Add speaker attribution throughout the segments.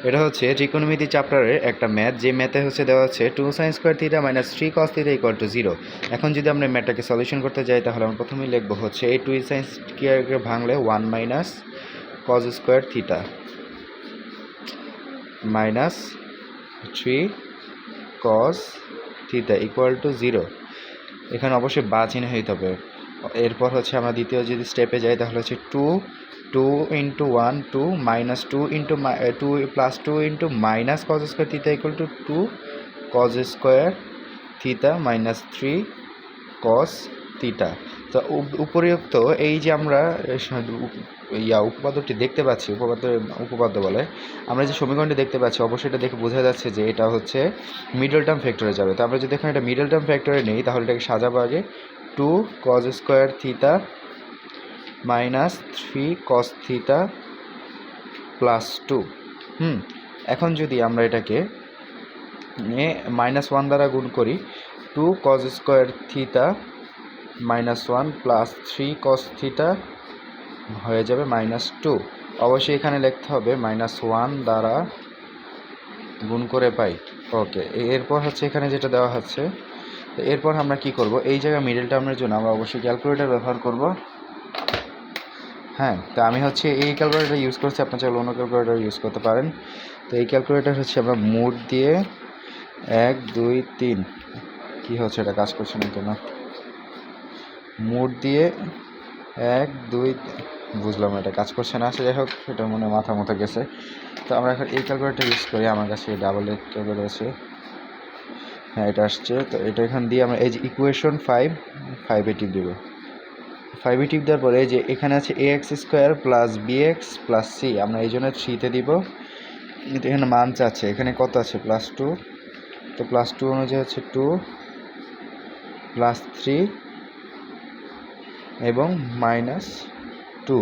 Speaker 1: এটা হচ্ছে ত্রিকোণমিতি চ্যাপ্টারের একটা ম্যাথ, যে ম্যাথে হচ্ছে দেওয়া হচ্ছে 2 sin square theta minus 3 cos theta equal to 0। এখন যদি আমরা ম্যাথটাকে সলিউশন করতে যাই তাহলে আমরা প্রথমেই লিখবো হচ্ছে এই 2 sin স্কোয়ারকে ভাঙলে 1 minus cos square theta minus 3 cos theta equal to 0। এখানে অবশ্যই বা চিহ্ন হইতে হবে। এরপর হচ্ছে আমরা দ্বিতীয় যদি স্টেপে যাই তাহলে হচ্ছে 2 into 1 2 minus 2 into 2 plus 2 into minus cos square theta equal to 2 cos square theta minus 3 cos theta. তো উপরিউক্ত এই যে আমরা উপপাদ্যটি দেখতে পাচ্ছি, উপপাদ্য বলে আমরা যে সমীকরণটি দেখতে পাচ্ছি, অবশ্যই এটা দেখে বোঝা যাচ্ছে যে এটা হচ্ছে মিডল টার্ম ফ্যাক্টরে যাবে। তো আমরা যদি এখানে এটা মিডল টার্ম ফ্যাক্টরে নেই তাহলে এটাকে সাজাবো আগে 2 cos square theta minus 3 cos theta plus 2। এখন যদি আমরা এটাকে -1 দ্বারা গুণ করি 2 cos square theta -1 plus 3 cos theta হয়ে যাবে -2। অবশ্যই এখানে লিখতে হবে -1 দ্বারা গুণ করে পাই। ওকে, এরপর হচ্ছে এখানে যেটা দেওয়া হচ্ছে, তো এরপর আমরা কি করব, এই জায়গায় মিডল টার্মের জন্য আমরা অবশ্যই ক্যালকুলেটর ব্যবহার করব। হ্যাঁ, তো আমি হচ্ছে এই ক্যালকুলেটর ইউজ করছি, আপনার চাইলে অন্য ক্যালকুলেটর ইউজ করতে পারেন। তো এই ক্যালকুলেটর হচ্ছে আমরা মোট দিয়ে 1 2 3 কী হচ্ছে, এটা কাজ করছে না কেন, মোট দিয়ে 1 2 বুঝলাম এটা কাজ করছে না। যাই হোক, এটা মনে মাথা মতো গেছে। তো আমরা এখন এই ক্যালকুলেটর ইউজ করি, আমার কাছে ডাবল ক্যালকুলেটর আছে। হ্যাঁ, এটা আসছে। তো এটা এখান দিয়ে আমরা এই যে ইকুয়েশন 5 টিপ দেবো। 5 টিপ দেওয়ার পরে যে এখানে আছে ax square plus bx plus c, আমরা এই জন্য 3তে দিব। কিন্তু এখানে মান চাচ্ছে, এখানে কত আছে +2। তো +2 অনুযায়ী হচ্ছে 2 +3 এবং -2।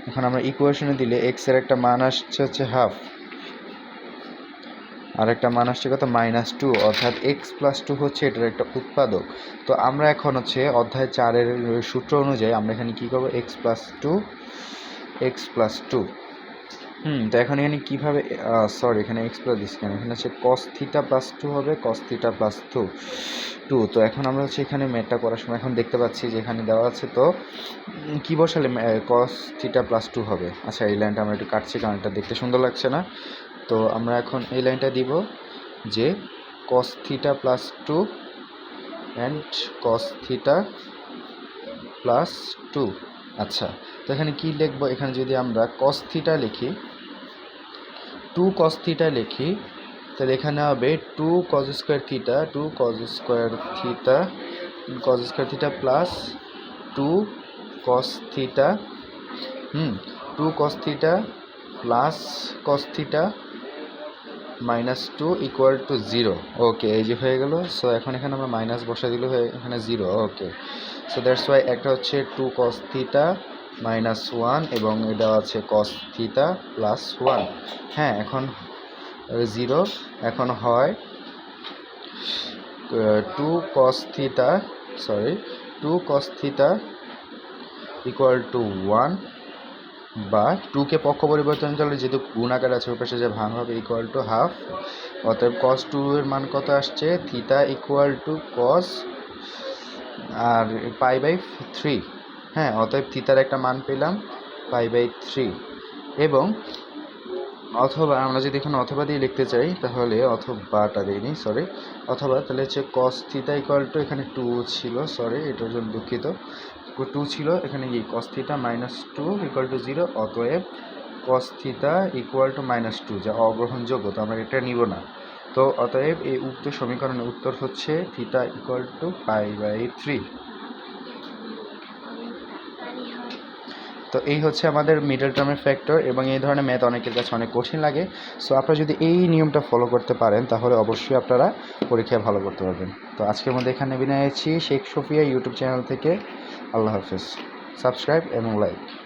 Speaker 1: এখন আমরা ইকুয়েশনে দিলে x এর একটা মান আসছে হচ্ছে হাফ, আর একটা মান আসছে কত -2, অর্থাৎ x + 2 হচ্ছে এটার একটা উৎপাদক। তো আমরা এখন হচ্ছে অধ্যায় 4-এর সূত্র অনুযায়ী আমরা এখানে কী করবো, x + 2। তো এখন এখানে কীভাবে, এখানে x প্লাস দিচ্ছি কেন, এখানে হচ্ছে cos থিটা + 2 হবে, cos থিটা + 2। তো এখন আমরা হচ্ছে এখানে ম্যাথটা করার সময় এখন দেখতে পাচ্ছি যে এখানে দেওয়া আছে, তো কী বসালে cos থিটা + 2 হবে। আচ্ছা, এই লাইনটা আমরা একটু কাটছি কারণ এটা দেখতে সুন্দর লাগছে না। তো আমরা এখন এই লাইনটা দিব যে cos theta + 2 and cos theta + 2। আচ্ছা, তো এখানে কি লিখবো, এখানে যদি আমরা cos থিটা লিখি, 2 cos থিটা লিখি, তাহলে এখানে হবে 2 cos square theta, 2 cos square theta plus 2 cos theta 2 cos theta plus cos theta -2 equal to 0। ওকে, এই যে হয়ে গেল। সো এখন এখানে আমরা মাইনাস বসা দিলে হয়ে এখানে 0। ওকে, সো দ্যাটস ওয়াই একটা হচ্ছে 2 cos থিটা -1 এবং এটা আছে cos থিটা +1। হ্যাঁ, এখন 0, এখন হয় 2 cos থিটা ইকুয়াল টু 1, বা 2কে পক্ষ পরিবর্তন করলে যেহেতু গুণ আকার আছে ওর পাশে যে ভাঙ হবে, ইকুয়াল টু হাফ। অতএব cos 2 এর মান কত আসছে, থিটা ইকুয়াল টু cos আর π/3। হ্যাঁ, অতএব থিতার একটা মান পেলাম π/3। এবং অথবা আমরা যদি এখানে অথবা দিয়ে লিখতে চাই তাহলে, অথবাটা দিইনি, অথবা তাহলে হচ্ছে cos থিটা ইকুয়াল টু, এখানে 2 ছিল, এটার জন্য দুঃখিত, 2 ছিল, এখানে কি cos থিটা -2 ইকুয়াল টু 0। অতএব cos থিটা ইকুয়াল টু -2, যা অগ্রহণযোগ্য, তো আমরা এটা নিব না। তো অতএব এই উক্ত সমীকরণের উত্তর হচ্ছে থিটা ইকুয়াল টু π/3। তো এই হচ্ছে আমাদের মিডল টার্মের ফ্যাক্টর, এবং এই ধরনের ম্যাথ অনেকের কাছে অনেক কঠিন লাগে। সো আপনারা যদি এই নিয়মটা ফলো করতে পারেন তাহলে অবশ্যই আপনারা পরীক্ষায় ভালো করতে পারবেন। তো আজকের মধ্যে এখানে বিদায় নিচ্ছি শেখ সুফিয়া ইউটিউব চ্যানেল থেকে। আল্লাহ হাফেজ। সাবস্ক্রাইব এবং লাইক।